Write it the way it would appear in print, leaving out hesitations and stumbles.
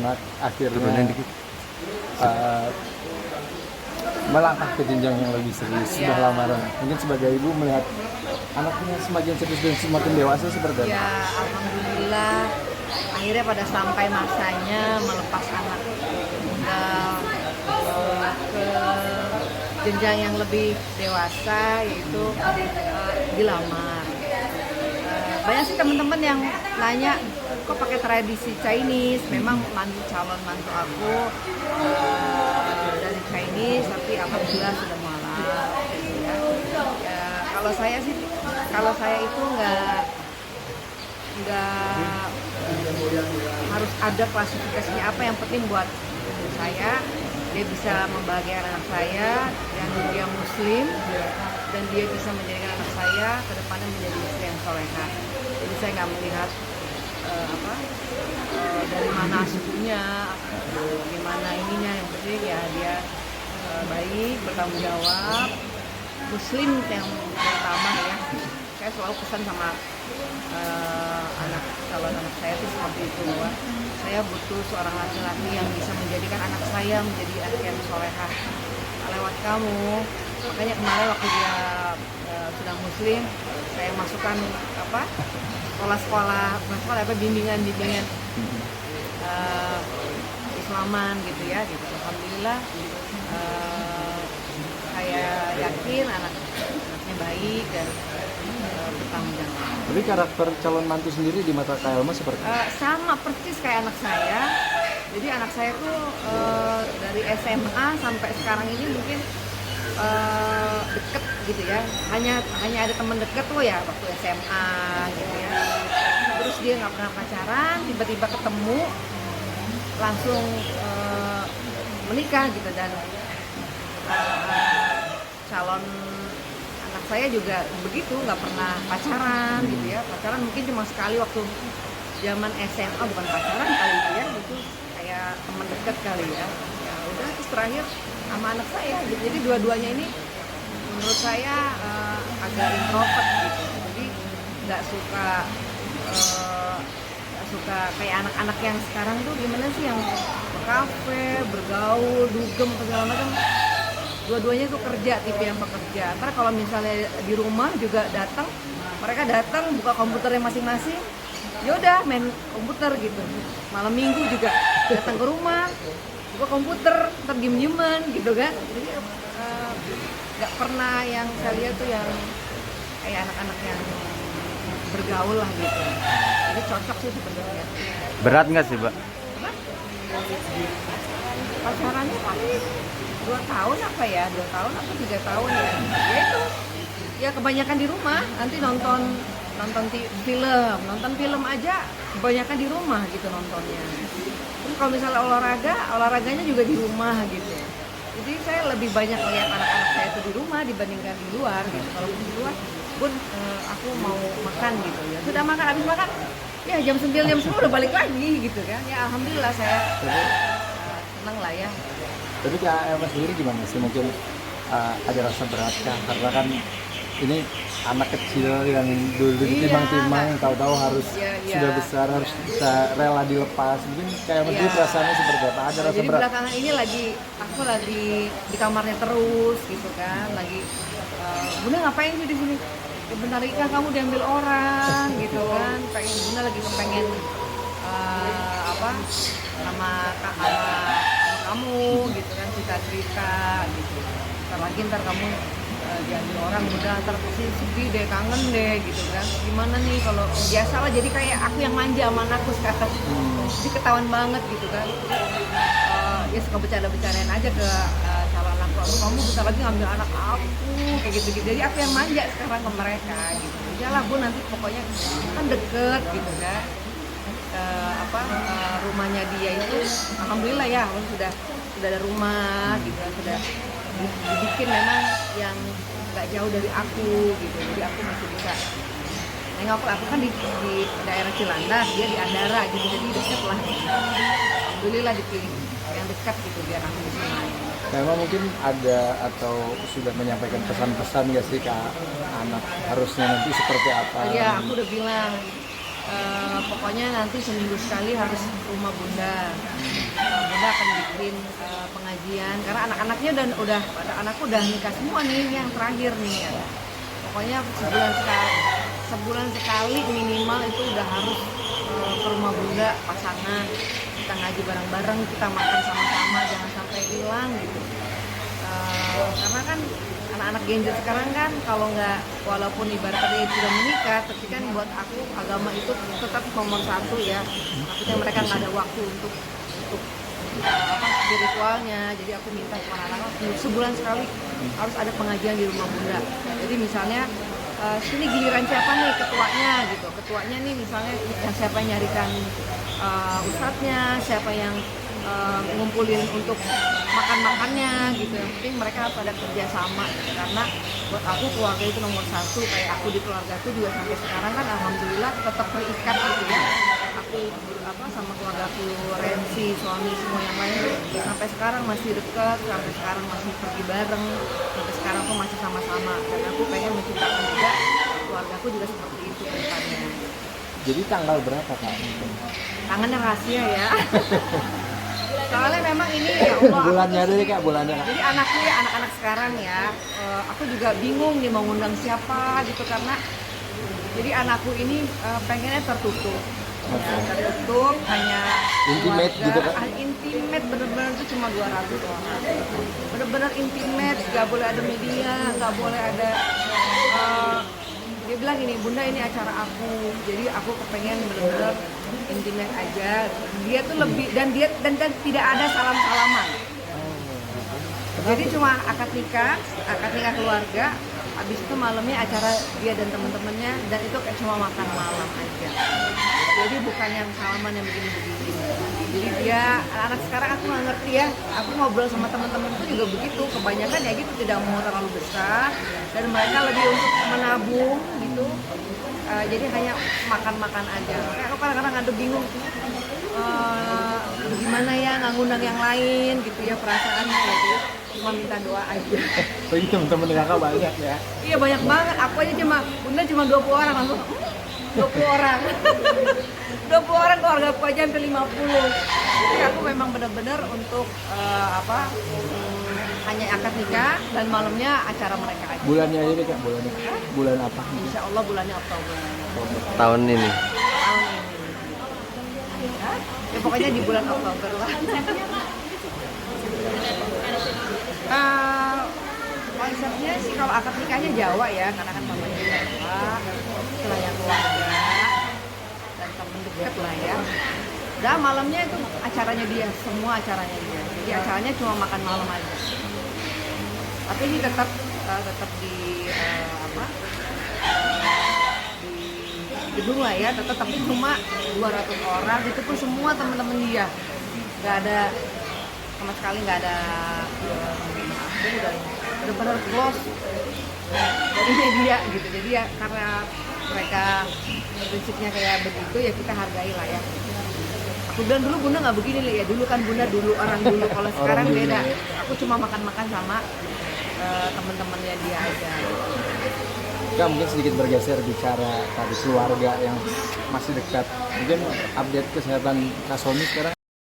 anak akhirnya melangkah ke jenjang yang lebih serius setelah lamaran. Mungkin sebagai ibu melihat anaknya semakin serius dan semakin dewasa seperti apa? Ya, alhamdulillah akhirnya pada sampai masanya melepas anak ke jenjang yang lebih dewasa, yaitu dilamar. Banyak sih teman-teman yang nanya, kok pakai tradisi Chinese? Memang calon mantu aku dari Chinese, tapi alhamdulillah sudah mualaf. Ya, kalau saya itu nggak harus ada klasifikasinya apa, yang penting buat saya dia bisa membahagiakan anak saya, dan dia muslim, dan dia bisa menjadikan anak saya ke depannya menjadi istri yang solehah. Jadi saya nggak melihat dari mana sukunya, gimana ininya, yang penting ya dia baik, bertanggung jawab, muslim yang pertama ya. Saya selalu pesan sama calon anak saya itu seperti itu, bahwa saya butuh seorang laki-laki yang bisa menjadikan anak saya menjadi anak yang solehah lewat kamu. Makanya kemarin waktu dia sudah muslim, saya masukkan sekolah bimbingan Islaman gitu ya, gitu. Alhamdulillah saya yakin anaknya baik dan bertanggung jawab. Tapi karakter calon mantu sendiri di mata Kak Elma seperti sama persis kayak anak saya. Jadi anak saya tuh dari SMA sampai sekarang ini mungkin deket gitu ya. Hanya ada teman deket tuh ya waktu SMA gitu ya. Terus dia nggak pernah pacaran, tiba-tiba ketemu langsung menikah gitu. Dan calon anak saya juga begitu, nggak pernah pacaran gitu ya. Pacaran mungkin cuma sekali waktu zaman SMA, bukan pacaran kali itu ya, gitu kayak teman dekat kali ya. Ya udah, terus terakhir sama anak saya gitu. Jadi dua-duanya ini menurut saya agak introvert gitu. Jadi nggak suka kayak anak-anak yang sekarang tuh, gimana sih, yang kafe, bergaul, dugem segala macam. Dua-duanya tuh kerja, tipe yang pekerja. Ntar kalau misalnya di rumah juga mereka datang buka komputernya masing-masing, ya udah main komputer gitu. Malam minggu juga datang ke rumah, buka komputer, ntar diem-dieman gitu kan. Jadi nggak pernah yang saya lihat tuh yang kayak anak-anak yang bergaul lah gitu. Jadi cocok sih sebenarnya. Berat nggak sih, Mbak? Pacarannya paling 2 tahun apa 3 tahun ya. Ya itu, ya kebanyakan di rumah. Nanti nonton film aja kebanyakan di rumah gitu nontonnya. Terus kalau misalnya olahraganya juga di rumah gitu. Jadi saya lebih banyak lihat anak-anak saya itu di rumah dibandingkan di luar gitu. Kalau di luar pun aku mau makan gitu ya. Sudah makan, habis makan ya jam 9 jam 10 udah balik lagi gitu kan. Ya alhamdulillah saya senang lah ya. Tapi Kak Elma sendiri gimana sih? Mungkin ada rasa berat kah? Karena kan ini anak kecil yang dulu ditimbang-timbang, tahu-tahu harus sudah besar, harus bisa rela dilepas. Mungkin Kak Elma sendiri perasaannya seperti apa? Ada rasa jadi berat? Belakangan ini aku lagi di kamarnya terus gitu kan. Lagi Bunda ngapain sih di sini? Ya, bentar lagi kan kamu diambil orang gitu kan. Bunda lagi kepengen sama kamu gitu kan, cerita gitu. Ntar kamu diambil orang, udah ntar pasti sepi deh, kangen deh gitu kan. Gimana nih kalau biasalah, jadi kayak aku yang manja sama anakku sekarang. Jadi ketahuan banget gitu kan. Ya suka bercanda-bercandain aja ke calon anakku, kamu bentar lagi ngambil anak aku kayak gitu-gitu. Jadi aku yang manja sekarang ke mereka gitu. Iyalah Bu, nanti pokoknya kan deket gitu kan. Rumahnya dia itu alhamdulillah ya, sudah ada rumah gitu, sudah dibikin memang yang nggak jauh dari aku gitu. Jadi aku masih bisa nengok. Aku kan di daerah Cilandak, dia di Andara gitu, jadi dekat lah. Alhamdulillah dipilih yang dekat gitu biar aku bisa main. Memang mungkin ada atau sudah menyampaikan pesan-pesan nggak sih ke anak, harusnya nanti seperti apa? Iya, aku udah bilang pokoknya nanti seminggu sekali harus rumah Bunda. akan bikin pengajian karena anak-anaknya udah anakku udah nikah semua nih, ini yang terakhir nih ya. Pokoknya sebulan sekali minimal itu udah harus ke rumah bunda pasangan, kita ngaji bareng-bareng, kita makan sama-sama, jangan sampai hilang gitu. Karena kan anak-anak Gen Z sekarang kan kalau nggak, walaupun ibaratnya sudah menikah, tapi kan buat aku agama itu tetap nomor satu ya. Maksudnya mereka nggak ada waktu untuk spiritualnya. Jadi aku minta kepada anak-anak sebulan sekali harus ada pengajian di rumah bunda. Jadi misalnya sini giliran siapa nih ketuanya gitu. Ketuanya nih misalnya yang siapa yang nyarikan ustadznya, siapa yang ngumpulin untuk makan-makannya gitu. Yang penting mereka harus ada kerjasama gitu. Karena buat aku keluarga itu nomor satu. Kayak aku di keluarga aku juga sampai sekarang kan alhamdulillah tetap terikat gitu ya. Aku sama keluarga aku, Rensi, suami, semua yang lain sampai sekarang masih dekat, sampai sekarang masih pergi bareng, sampai sekarang pun masih sama-sama. Dan aku pengen menciptakan juga keluarga aku juga seperti itu ke depannya. Jadi tanggal berapa Kak? Tangannya rahasia ya. Soalnya memang ini ya Allah. Bulannya deh Kak, bulannya. Jadi anakku ya, anak-anak sekarang ya, aku juga bingung nih mau ngundang siapa gitu karena jadi anakku ini pengennya tertutup. Ya, tertutup hanya Intimate keluarga, gitu kan? Intimate bener-bener itu cuma 200 orang. Bener-bener intimate, nggak boleh ada media, nggak boleh ada. Dia bilang gini, bunda ini acara aku, jadi aku kepengen bener-bener intimate aja. Dia tuh lebih dan tidak ada salam-salaman. Jadi cuma akad nikah keluarga. Habis itu malamnya acara dia dan teman-temannya, dan itu kayak cuma makan malam aja. Jadi bukan yang salaman yang begini-begini. Jadi dia, anak-anak sekarang aku nggak ngerti ya. Aku ngobrol sama teman-temanku juga begitu. Kebanyakan ya gitu, tidak mau terlalu besar, dan mereka lebih untuk menabung gitu. Jadi hanya makan-makan aja. Kayak aku kadang-kadang ada bingung. Gimana ya nggak ngundang yang lain gitu ya perasaannya gitu. Cuma minta doa aja. Oh ini teman-teman Kakak banyak ya? Iya banyak banget. Aku aja bunda cuma 20 orang langsung 20 orang. 20 orang keluarga aku aja hampir 50. Jadi aku memang benar-benar untuk hanya akad nikah dan malamnya acara mereka aja. Bulannya aja deh Kak, bulannya. Bulan apa? Insya Allah bulannya Oktober. Tahun ini. Tahun ini. Ya pokoknya di bulan Oktober lah. Konsepnya sih kalau akad nikahnya Jawa ya, karena kan mamanya Jawa, setelah yang keluarga dan temen deket lah ya. Dan malamnya itu acaranya dia, semua acaranya dia. Jadi acaranya cuma makan malam aja. Tapi ini tetap di gedung lah ya, tapi cuma 200 orang. Itu pun semua teman-teman dia, nggak ada sama sekali, nggak ada udah benar-benar close dari media gitu. Jadi ya karena mereka prinsipnya kayak begitu ya kita hargai lah ya. Aku bilang dulu bunda nggak begini lah ya, dulu kan bunda orang dulu, kalau sekarang beda. Aku cuma makan-makan sama teman-temannya dia aja. Kak mungkin sedikit bergeser bicara tadi keluarga yang masih dekat. Mungkin update kesehatan Kak Sony sekarang.